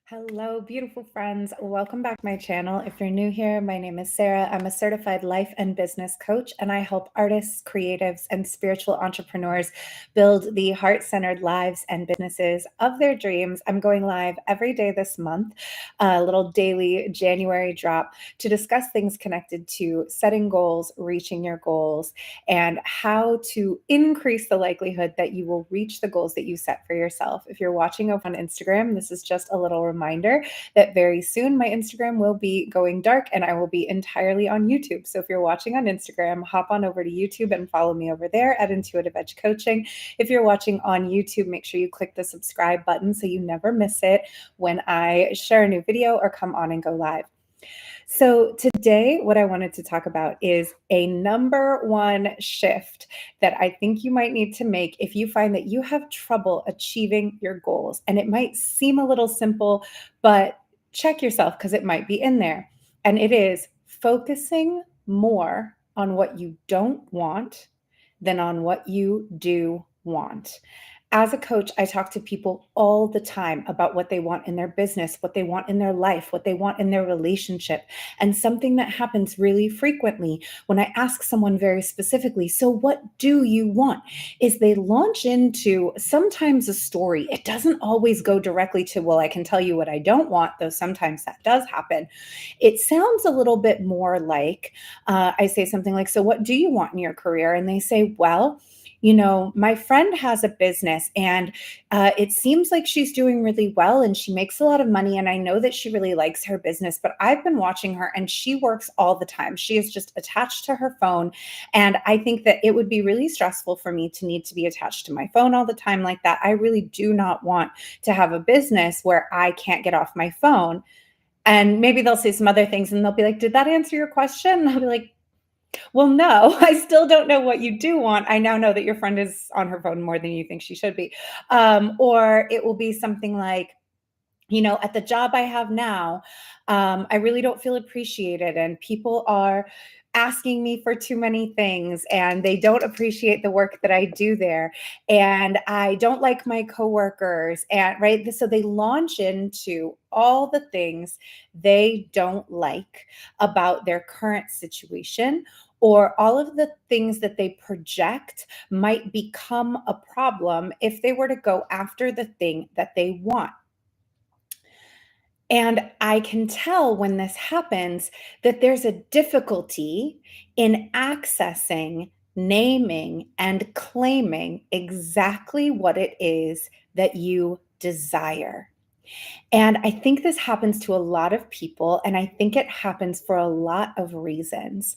Hello, beautiful friends. Welcome back to my channel. If you're new here, my name is Sarah. I'm a certified life and business coach, and I help artists, creatives, and spiritual entrepreneurs build the heart-centered lives and businesses of their dreams. I'm going live every day this month, a little daily January drop to discuss things connected to setting goals, reaching your goals, and how to increase the likelihood that you will reach the goals that you set for yourself. If you're watching over on Instagram, this is just a little reminder that very soon my Instagram will be going dark and I will be entirely on YouTube. So if you're watching on Instagram, hop on over to YouTube and follow me over there at Intuitive Edge Coaching. If you're watching on YouTube, make sure you click the subscribe button so you never miss it when I share a new video or come on and go live. So today, what I wanted to talk about is a number one shift that I think you might need to make if you find that you have trouble achieving your goals. And it might seem a little simple, but check yourself because it might be in there. And it is focusing more on what you don't want than on what you do want. As a coach, I talk to people all the time about what they want in their business, what they want in their life, what they want in their relationship. And something that happens really frequently when I ask someone very specifically, so what do you want? Is they launch into sometimes a story. It doesn't always go directly to, well, I can tell you what I don't want, though sometimes that does happen. It sounds a little bit more like I say something like, so what do you want in your career? And they say, well, my friend has a business and it seems like she's doing really well and she makes a lot of money. And I know that she really likes her business, but I've been watching her and she works all the time. She is just attached to her phone. And I think that it would be really stressful for me to need to be attached to my phone all the time like that. I really do not want to have a business where I can't get off my phone. And maybe they'll say some other things and they'll be like, did that answer your question? And I'll be like, well, no, I still don't know what you do want. I now know that your friend is on her phone more than you think she should be. Or it will be something like, at the job I have now, I really don't feel appreciated, and people are asking me for too many things, and they don't appreciate the work that I do there, and I don't like my coworkers, and right. So they launch into all the things they don't like about their current situation. Or all of the things that they project might become a problem if they were to go after the thing that they want. And I can tell when this happens that there's a difficulty in accessing, naming, and claiming exactly what it is that you desire. And I think this happens to a lot of people, and I think it happens for a lot of reasons.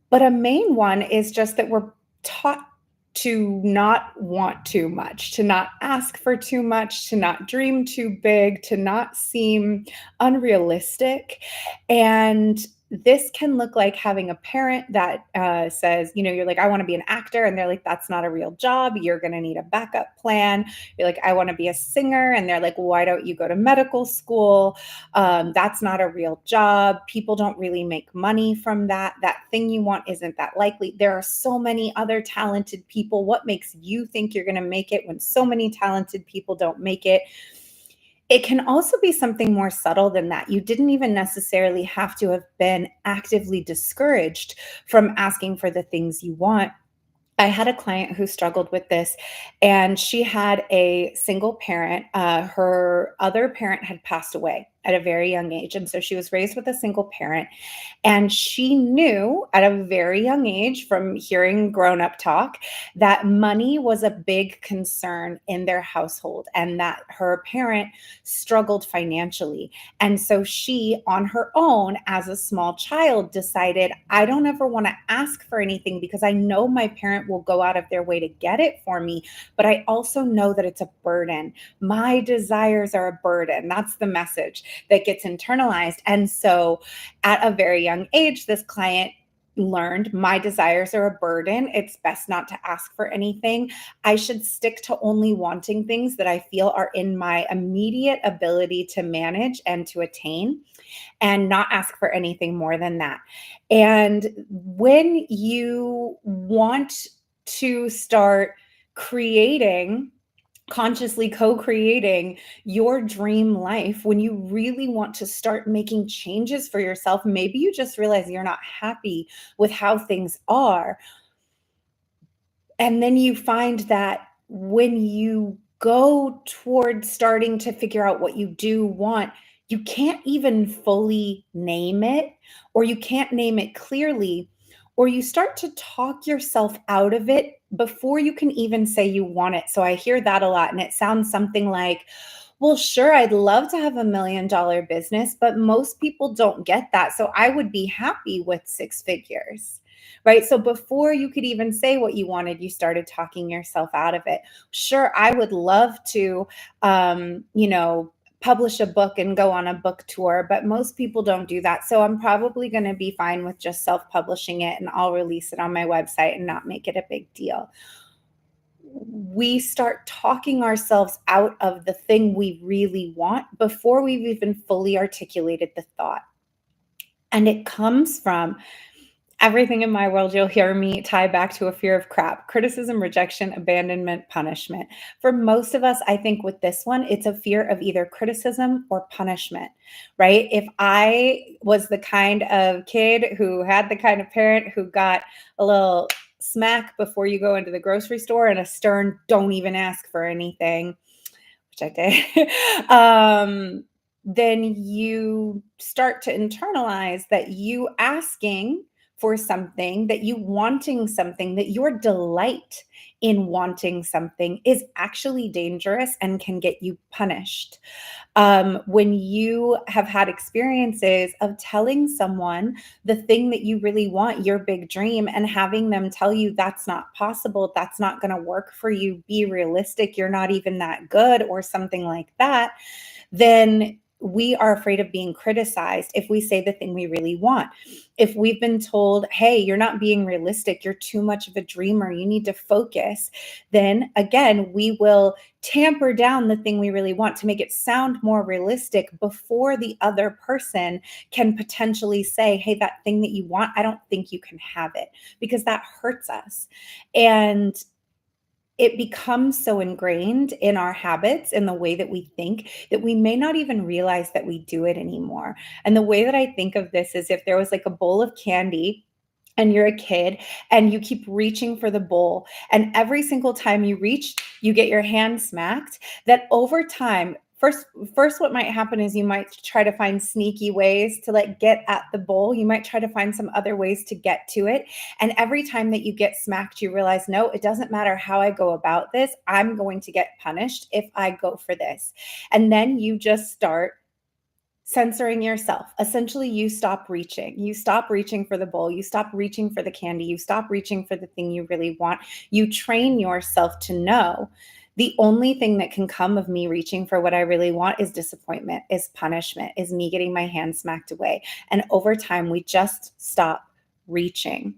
But a main one is just that we're taught to not want too much, to not ask for too much, to not dream too big, to not seem unrealistic. And this can look like having a parent that says, you're like, I want to be an actor. And they're like, that's not a real job. You're going to need a backup plan. You're like, I want to be a singer. And they're like, why don't you go to medical school? That's not a real job. People don't really make money from that. That thing you want isn't that likely. There are so many other talented people. What makes you think you're going to make it when so many talented people don't make it? It can also be something more subtle than that. You didn't even necessarily have to have been actively discouraged from asking for the things you want. I had a client who struggled with this, and she had a single parent. Her other parent had passed away at a very young age. And so she was raised with a single parent. And she knew at a very young age from hearing grown-up talk that money was a big concern in their household and that her parent struggled financially. And so she, on her own, as a small child, decided, I don't ever want to ask for anything because I know my parent will go out of their way to get it for me. But I also know that it's a burden. My desires are a burden. That's the message that gets internalized. And so at a very young age, this client learned my desires are a burden. It's best not to ask for anything. I should stick to only wanting things that I feel are in my immediate ability to manage and to attain, and not ask for anything more than that. And when you want to start creating consciously co-creating your dream life, when you really want to start making changes for yourself, maybe you just realize you're not happy with how things are. And then you find that when you go towards starting to figure out what you do want, you can't even fully name it, or you can't name it clearly, or you start to talk yourself out of it before you can even say you want it. So I hear that a lot. And it sounds something like, well, sure, I'd love to have $1 million business, but most people don't get that. So I would be happy with 6 figures. Right. So before you could even say what you wanted, you started talking yourself out of it. Sure, I would love to, publish a book and go on a book tour, but most people don't do that. So I'm probably going to be fine with just self publishing it, and I'll release it on my website and not make it a big deal. We start talking ourselves out of the thing we really want before we've even fully articulated the thought. And it comes from everything in my world. You'll hear me tie back to a fear of crap: criticism, rejection, abandonment, punishment. For most of us, I think with this one, it's a fear of either criticism or punishment, right? If I was the kind of kid who had the kind of parent who got a little smack before you go into the grocery store and a stern "don't even ask for anything," which I did, then you start to internalize that you asking for something, that you wanting something, that your delight in wanting something is actually dangerous and can get you punished. When you have had experiences of telling someone the thing that you really want, your big dream, and having them tell you that's not possible, that's not going to work for you, be realistic, you're not even that good, or something like that, then we are afraid of being criticized if we say the thing we really want. If we've been told, hey, you're not being realistic, you're too much of a dreamer, you need to focus, then again, we will tamper down the thing we really want to make it sound more realistic before the other person can potentially say, hey, that thing that you want, I don't think you can have it, because that hurts us. And it becomes so ingrained in our habits, in the way that we think, that we may not even realize that we do it anymore. And the way that I think of this is, if there was like a bowl of candy and you're a kid and you keep reaching for the bowl, and every single time you reach, you get your hand smacked, that over time, first what might happen is you might try to find sneaky ways to like get at the bowl. You might try to find some other ways to get to it. And every time that you get smacked, you realize, no, it doesn't matter how I go about this, I'm going to get punished if I go for this. And then you just start censoring yourself. Essentially, you stop reaching. You stop reaching for the bowl. You stop reaching for the candy. You stop reaching for the thing you really want. You train yourself to know the only thing that can come of me reaching for what I really want is disappointment, is punishment, is me getting my hand smacked away. And over time, we just stop reaching.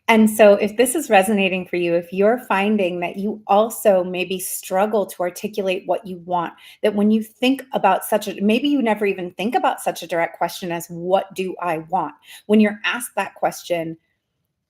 And so, if this is resonating for you, if you're finding that you also maybe struggle to articulate what you want, that when you think about maybe you never even think about such a direct question as, what do I want? When you're asked that question,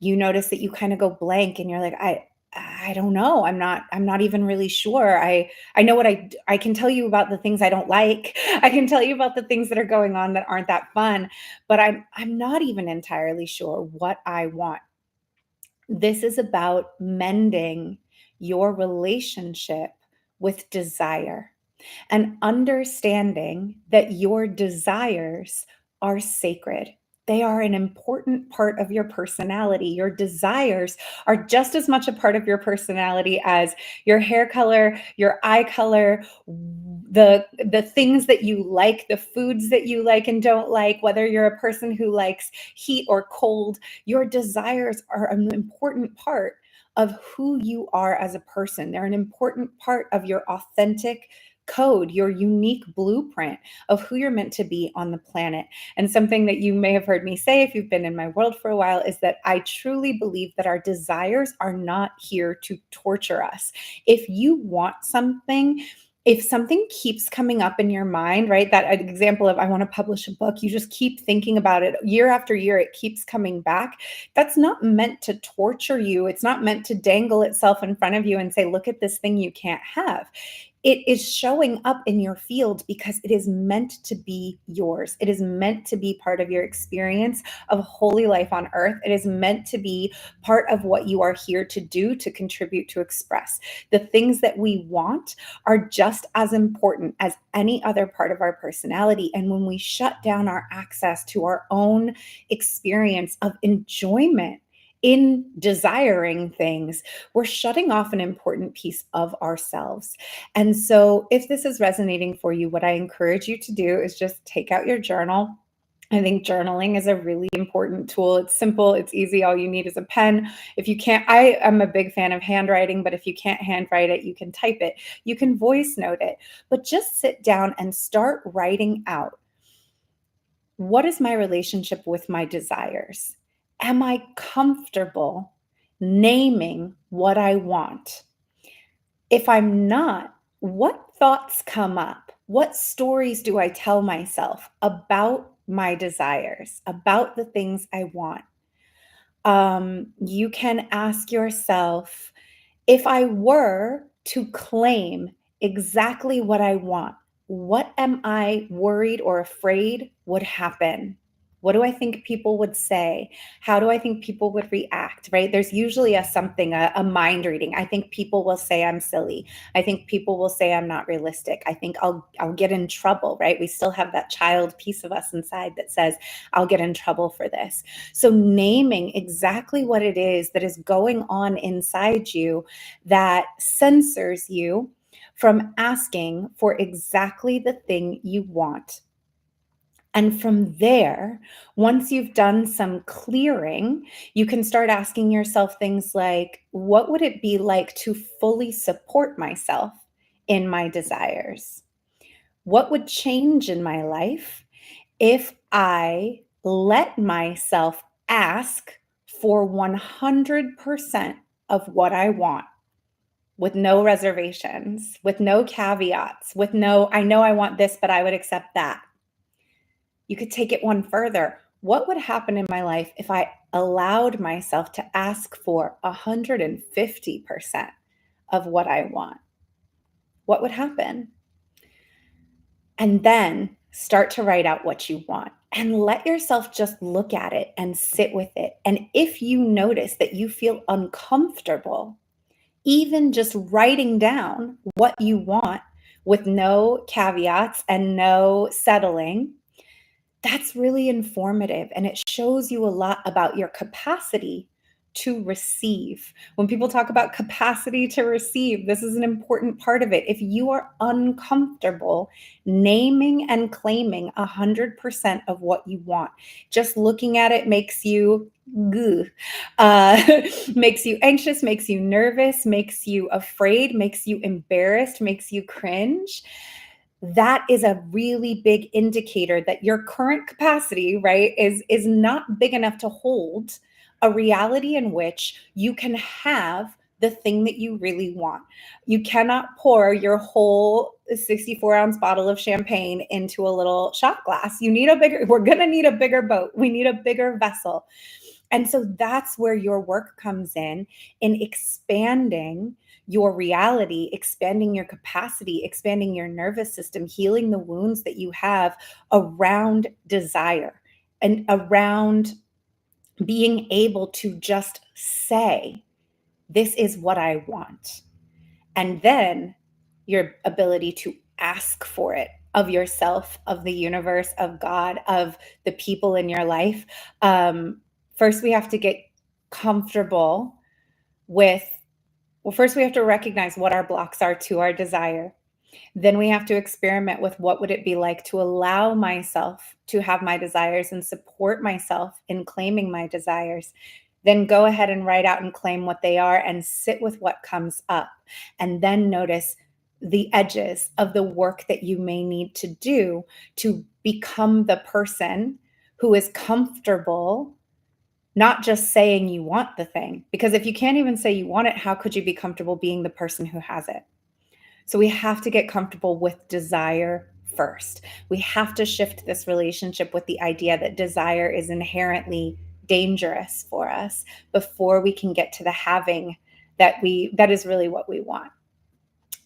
you notice that you kind of go blank and you're like, I don't know. I'm not even really sure. I know what I can tell you about the things I don't like. I can tell you about the things that are going on that aren't that fun, but I'm not even entirely sure what I want. This is about mending your relationship with desire and understanding that your desires are sacred. They are an important part of your personality. Your desires are just as much a part of your personality as your hair color, your eye color, the things that you like, the foods that you like and don't like, whether you're a person who likes heat or cold. Your desires are an important part of who you are as a person. They're an important part of your authentic code, your unique blueprint of who you're meant to be on the planet. And something that you may have heard me say if you've been in my world for a while is that I truly believe that our desires are not here to torture us. If you want something, If something keeps coming up in your mind, right? That example of I want to publish a book, you just keep thinking about it year after year, it keeps coming back. That's not meant to torture you. It's not meant to dangle itself in front of you and say, look at this thing you can't have. It is showing up in your field because it is meant to be yours. It is meant to be part of your experience of holy life on earth. It is meant to be part of what you are here to do, to contribute, to express. The things that we want are just as important as any other part of our personality. And when we shut down our access to our own experience of enjoyment in desiring things, we're shutting off an important piece of ourselves. And so, if this is resonating for you, what I encourage you to do is just take out your journal. I think journaling is a really important tool. It's simple, it's easy. All you need is a pen. If you can't, I am a big fan of handwriting, but if you can't handwrite it, you can type it, you can voice note it, but just sit down and start writing out, what is my relationship with my desires? Am I comfortable naming what I want? If I'm not, what thoughts come up? What stories do I tell myself about my desires, about the things I want? You can ask yourself, if I were to claim exactly what I want, what am I worried or afraid would happen? What do I think people would say? How do I think people would react? Right? There's usually a mind reading. I think people will say I'm silly. I think people will say I'm not realistic. I think I'll get in trouble, right? We still have that child piece of us inside that says I'll get in trouble for this. So naming exactly what it is that is going on inside you that censors you from asking for exactly the thing you want. And from there, once you've done some clearing, you can start asking yourself things like, what would it be like to fully support myself in my desires? What would change in my life if I let myself ask for 100% of what I want, with no reservations, with no caveats, with no, I know I want this, but I would accept that? You could take it one further. What would happen in my life if I allowed myself to ask for 150% of what I want? What would happen? And then start to write out what you want and let yourself just look at it and sit with it. And if you notice that you feel uncomfortable, even just writing down what you want with no caveats and no settling, that's really informative, and it shows you a lot about your capacity to receive. When people talk about capacity to receive, this is an important part of it. If you are uncomfortable naming and claiming 100% of what you want, just looking at it makes you uh, makes you anxious, makes you nervous, makes you afraid, makes you embarrassed, makes you cringe, that is a really big indicator that your current capacity, right, is not big enough to hold a reality in which you can have the thing that you really want. You cannot pour your whole 64-ounce bottle of champagne into a little shot glass. We're going to need a bigger boat. We need a bigger vessel. And so that's where your work comes in expanding your reality, expanding your capacity, expanding your nervous system, healing the wounds that you have around desire and around being able to just say, this is what I want. And then your ability to ask for it of yourself, of the universe, of God, of the people in your life. First, we have to get comfortable with, well, first we have to recognize what our blocks are to our desire. Then we have to experiment with what would it be like to allow myself to have my desires and support myself in claiming my desires. Then go ahead and write out and claim what they are and sit with what comes up. And then notice the edges of the work that you may need to do to become the person who is comfortable not just saying you want the thing. Because if you can't even say you want it, how could you be comfortable being the person who has it? So we have to get comfortable with desire first. We have to shift this relationship with the idea that desire is inherently dangerous for us before we can get to the having that is really what we want.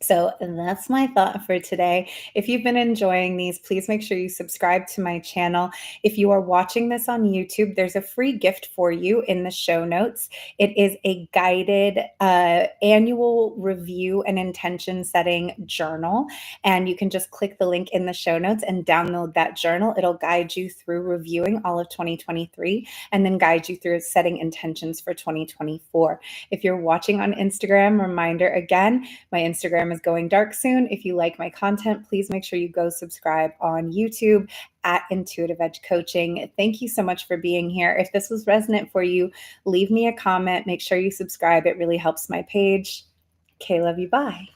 So that's my thought for today. If you've been enjoying these, please make sure you subscribe to my channel. If you are watching this on YouTube, there's a free gift for you in the show notes. It is a guided annual review and intention setting journal. And you can just click the link in the show notes and download that journal. It'll guide you through reviewing all of 2023 and then guide you through setting intentions for 2024. If you're watching on Instagram, reminder again, my Instagram is going dark soon. If you like my content, please make sure you go subscribe on YouTube at Intuitive Edge Coaching. Thank you so much for being here. If this was resonant for you, leave me a comment. Make sure you subscribe. It really helps my page. Okay, love you. Bye.